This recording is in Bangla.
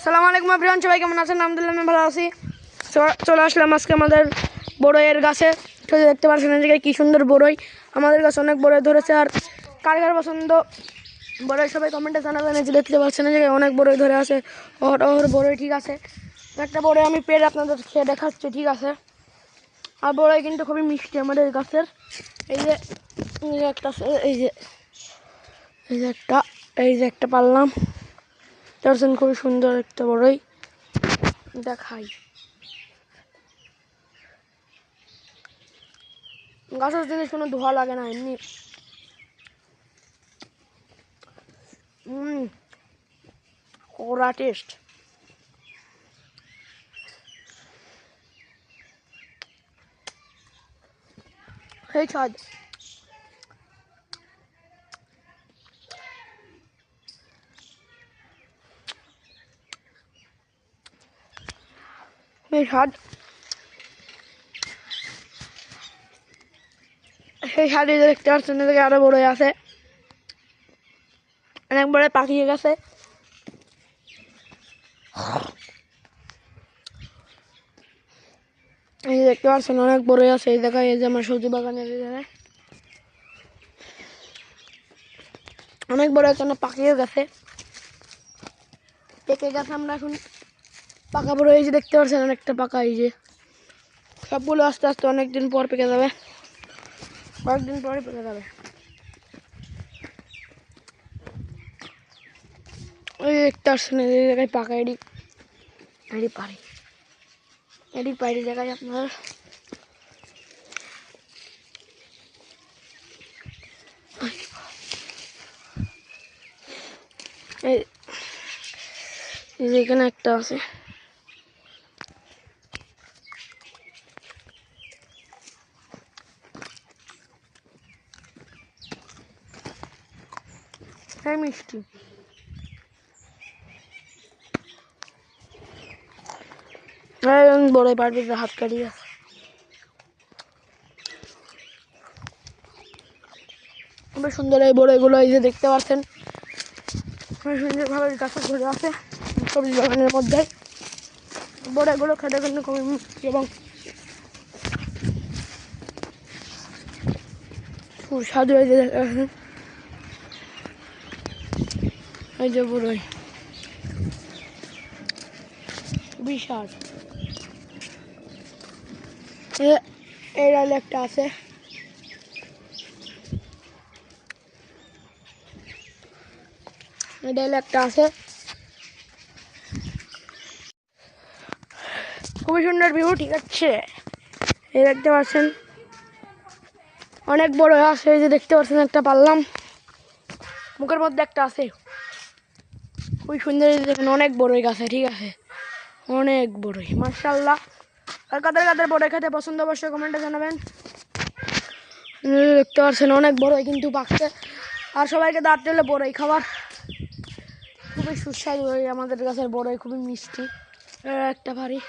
আসসালামু আলাইকুম এভরিওয়ান, সবাই কেমন আছেন? আলহামদুলিল্লাহ আমি ভালো আছি। চলে আসলাম আজকে আমাদের বড়ইয়ের গাছে। দেখতে পাচ্ছেন এই জায়গায় কী সুন্দর বড়ই। আমাদের গাছে অনেক বড়ই ধরেছে। আর কার কার পছন্দ বড়ই সবাই কমেন্টে জানাবেন। এই যে দেখতে পাচ্ছেন এই জায়গায় অনেক বড়ই ধরে আছে, অহর বড়ই। ঠিক আছে, একটা বড়ই আমি পেরে আপনাদের খেয়ে দেখাচ্ছি। ঠিক আছে, আর বড়ই কিন্তু খুবই মিষ্টি আমাদের গাছের। এই যে একটা এই যে একটা পারলাম, দেখছেন খুবই সুন্দর একটা বড়ই। দেখাই, গাছের জিনিস কোনো ধোয়া লাগে না, এমনি ওরা টেস্ট। এই স্বাদ, এই স্বাদ, সেই স্বাদে দেখতে পাচ্ছেন এদিকে আরো বড়ই আছে, অনেক বড় পাকিয়ে গেছে। এই যে দেখতে পাচ্ছেন অনেক বড়ই আছে। এই জায়গায় এই যে আমার সবজি বাগানের এই জায়গায় অনেক বড় আছে, পাকিয়ে গেছে, পেকে গেছে। আমরা এখন পাকা বড় এই যে দেখতে পাচ্ছেন অনেকটা পাকা। এই যে সবগুলো আস্তে আস্তে অনেকদিন পর পেকে যাবে, কয়েকদিন পরে পেকে যাবে। ওই দেখতে পাচ্ছেন এই জায়গায় পাকা এডি পাড়ি জায়গায় আপনার এখানে একটা আছে। হ্যাঁ, মিষ্টি। বড় পারবে হাত কাটিয়ে খুবই সুন্দর এই বড়ইগুলো। এই যে দেখতে পাচ্ছেন সুন্দরভাবে গাছে ধরে আছে সবজি বাগানের মধ্যে। বড়ইগুলো খেতে কিন্তু খুবই মিষ্টি এবং সুস্বাদু। এই যে এই যে বড়ই বিশাল। এই ডালে একটা আছে, এই ডালে একটা আছে। খুবই সুন্দর ভিউ। ঠিক আছে, এই দেখতে পাচ্ছেন অনেক বড় আছে। এই যে দেখতে পাচ্ছেন একটা পারলাম, মুখের মধ্যে একটা আছে, খুবই সুন্দর। দেখেন অনেক বড়ই গাছে। ঠিক আছে, অনেক বড়ই, মাশাআল্লাহ। আর কাদের কাদের বড়ই খেতে পছন্দ অবশ্যই কমেন্টে জানাবেন। দেখতে পাচ্ছেন অনেক বড়ই কিন্তু পাকছে। আর সবাইকে দাঁড় দিলে বড়ই খাবার খুবই সুস্বাদু। আমাদের গাছের বড়ই খুবই মিষ্টি। একটা ভারী